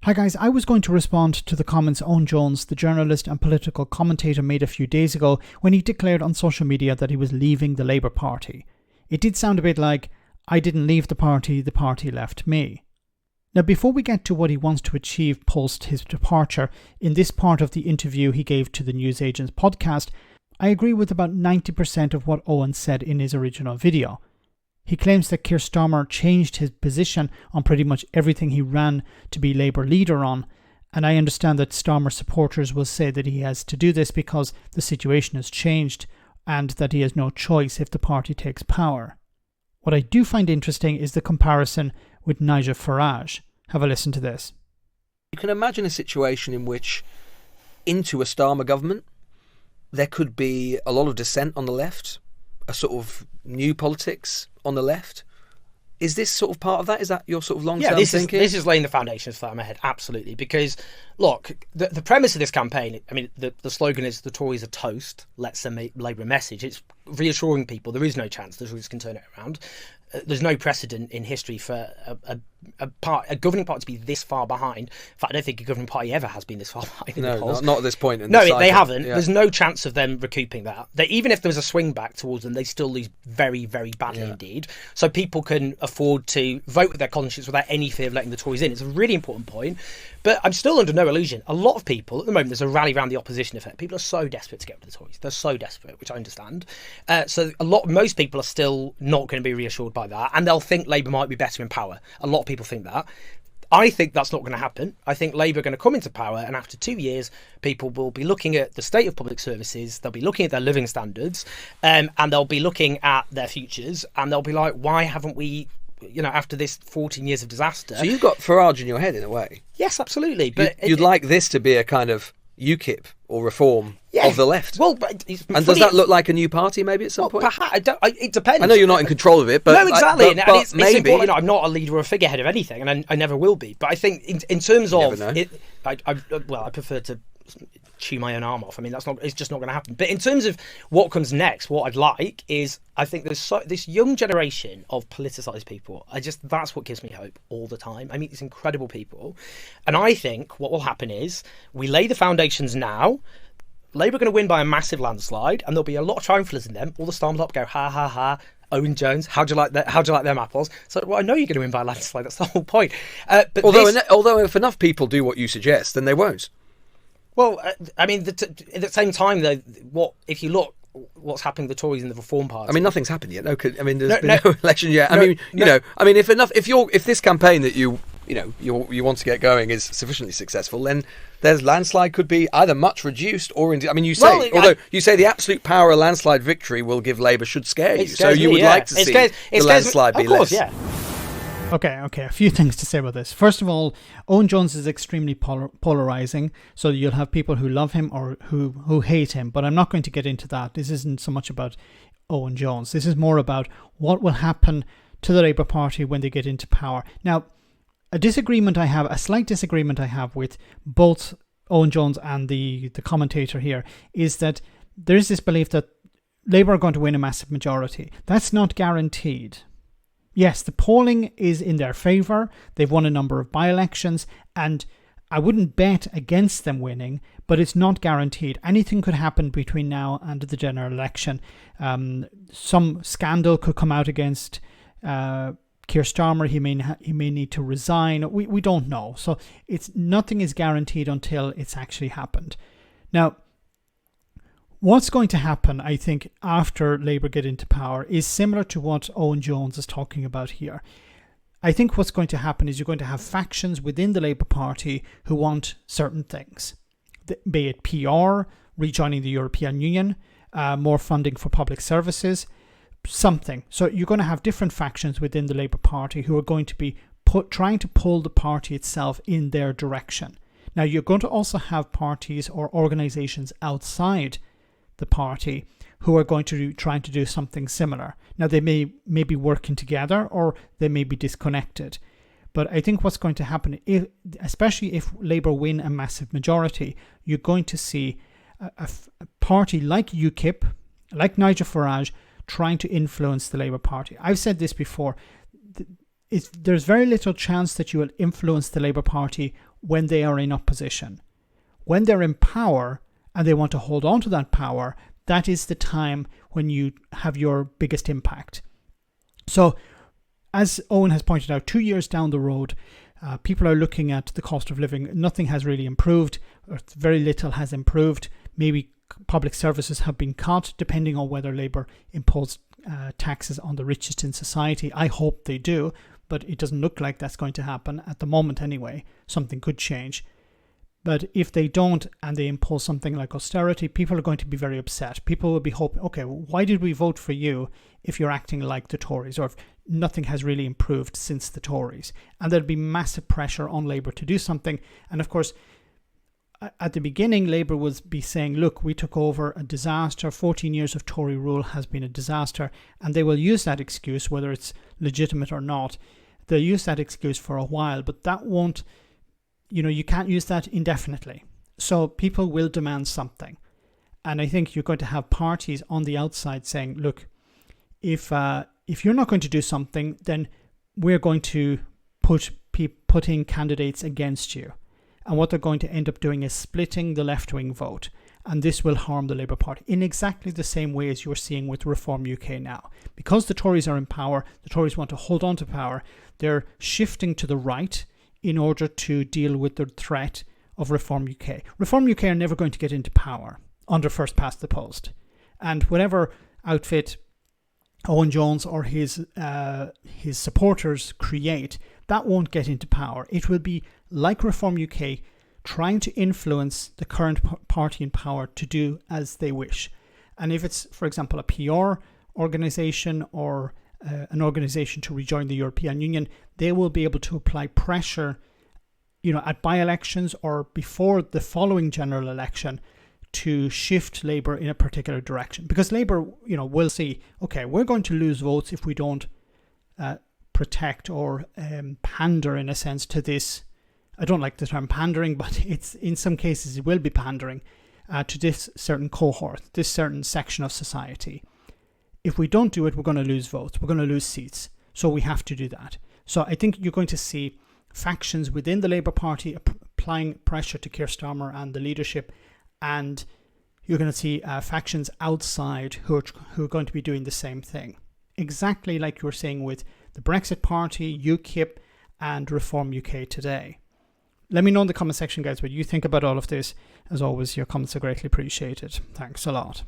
Hi guys, I was going to respond to the comments Owen Jones, the journalist and political commentator, made a few days ago when he declared on social media that he was leaving the Labour Party. It did sound a bit like, I didn't leave the party left me. Now, before we get to what he wants to achieve post his departure, in this part of the interview he gave to the Newsagents podcast, I agree with about 90% of what Owen said in his original video. He claims that Keir Starmer changed his position on pretty much everything he ran to be Labour leader on, and I understand that Starmer supporters will say that he has to do this because the situation has changed and that he has no choice if the party takes power. What I do find interesting is the comparison with Nigel Farage. Have a listen to this. You can imagine a situation in which, into a Starmer government, there could be a lot of dissent on the left, a sort of new politics on the left. Is this sort of part of that? Is that your sort of long-term thinking? This is laying the foundations for that in my head, absolutely. Because, look, the premise of this campaign, I mean, the slogan is the Tories are toast, let's send Labour a message. It's reassuring people there is no chance the Tories can turn it around. There's no precedent in history for a governing party to be this far behind. In fact, I don't think a governing party ever has been this far behind in the polls. Not at this point in the No, cycle. they haven't. Yeah. There's no chance of them recouping that. Even if there was a swing back towards them, they still lose very, very badly indeed. So people can afford to vote with their conscience without any fear of letting the Tories in. It's a really important point. But I'm still under no illusion. A lot of people, at the moment, there's a rally around the opposition effect. People are so desperate to get rid of the Tories. They're so desperate, which I understand. So most people are still not going to be reassured by that. And they'll think Labour might be better in power. A lot of people think that. I think that's not going to happen. I think Labour are going to come into power, and after 2 years, people will be looking at the state of public services, they'll be looking at their living standards, and they'll be looking at their futures, and they'll be like, why haven't we, after this 14 years of disaster... So you've got Farage in your head, in a way. Yes, absolutely. But you'd like this to be a kind of UKIP or reform of the left. Well, but and does that look like a new party maybe at some point? Perhaps, it depends. I know you're not in control of it, but no, exactly. But it's maybe I'm not a leader or a figurehead of anything, and I never will be. But I think in terms of it, I prefer to chew my own arm off. I mean, it's just not going to happen. But in terms of what comes next, what I'd like is, I think there's this young generation of politicised people. That's what gives me hope all the time. I meet these incredible people, and I think what will happen is we lay the foundations now. Labour are going to win by a massive landslide, and there'll be a lot of triumphalists in them. All the Starmers up go, ha ha ha. Owen Jones, how'd you like that? How'd you like them apples? So, well, I know you're going to win by a landslide. That's the whole point. But although if enough people do what you suggest, then they won't. Well, I mean, at the same time, though, if you look what's happening to the Tories and the Reform Party. I mean, nothing's happened yet. There's been no election yet. If this campaign that you want to get going is sufficiently successful, then there's landslide could be either much reduced or indeed. I mean, you say you say the absolute power of landslide victory will give Labour should scare you. So you would like to see the landslide be less. Of course, yeah. Okay, a few things to say about this. First of all, Owen Jones is extremely polarizing, so you'll have people who love him or who hate him, but I'm not going to get into that. This isn't so much about Owen Jones. This is more about what will happen to the Labour Party when they get into power. Now, a slight disagreement I have with both Owen Jones and the commentator here is that there is this belief that Labour are going to win a massive majority. That's not guaranteed. Yes, the polling is in their favour. They've won a number of by-elections, and I wouldn't bet against them winning, but it's not guaranteed. Anything could happen between now and the general election. Some scandal could come out against Keir Starmer. He may need to resign. We don't know. So nothing is guaranteed until it's actually happened. Now, what's going to happen, I think, after Labour get into power is similar to what Owen Jones is talking about here. I think what's going to happen is you're going to have factions within the Labour Party who want certain things, be it PR, rejoining the European Union, more funding for public services, something. So you're going to have different factions within the Labour Party who are going to be trying to pull the party itself in their direction. Now, you're going to also have parties or organisations outside the party who are going to be trying to do something similar. Now, they may be working together or they may be disconnected. But I think what's going to happen, especially if Labour win a massive majority, you're going to see a party like UKIP, like Nigel Farage, trying to influence the Labour Party. I've said this before. There's very little chance that you will influence the Labour Party when they are in opposition. When they're in power and they want to hold on to that power, that is the time when you have your biggest impact. So, as Owen has pointed out, 2 years down the road, people are looking at the cost of living. Nothing has really improved, or very little has improved. Maybe public services have been cut, depending on whether Labour impose taxes on the richest in society. I hope they do, but it doesn't look like that's going to happen at the moment anyway. Something could change. But if they don't and they impose something like austerity, people are going to be very upset. People will be hoping, okay, well, why did we vote for you if you're acting like the Tories, or if nothing has really improved since the Tories? And there'll be massive pressure on Labour to do something. And of course, at the beginning, Labour would be saying, look, we took over a disaster. 14 years of Tory rule has been a disaster. And they will use that excuse, whether it's legitimate or not. They'll use that excuse for a while, but that won't, you can't use that indefinitely. So people will demand something. And I think you're going to have parties on the outside saying, look, if you're not going to do something, then we're going to put in candidates against you. And what they're going to end up doing is splitting the left-wing vote. And this will harm the Labour Party in exactly the same way as you're seeing with Reform UK now. Because the Tories are in power, the Tories want to hold on to power, they're shifting to the right in order to deal with the threat of Reform UK. Reform UK are never going to get into power under first past the post. And whatever outfit Owen Jones or his supporters create, that won't get into power. It will be like Reform UK, trying to influence the current party in power to do as they wish. And if it's, for example, a PR organisation or an organisation to rejoin the European Union, they will be able to apply pressure, at by-elections or before the following general election to shift Labour in a particular direction. Because Labour, will see, okay, we're going to lose votes if we don't protect or pander, in a sense, to this. I don't like the term pandering, but it's in some cases it will be pandering to this certain cohort, this certain section of society. If we don't do it, we're going to lose votes. We're going to lose seats. So we have to do that. So I think you're going to see factions within the Labour Party applying pressure to Keir Starmer and the leadership, and you're going to see factions outside who are going to be doing the same thing. Exactly like you were saying with the Brexit Party, UKIP, and Reform UK today. Let me know in the comment section, guys, what you think about all of this. As always, your comments are greatly appreciated. Thanks a lot.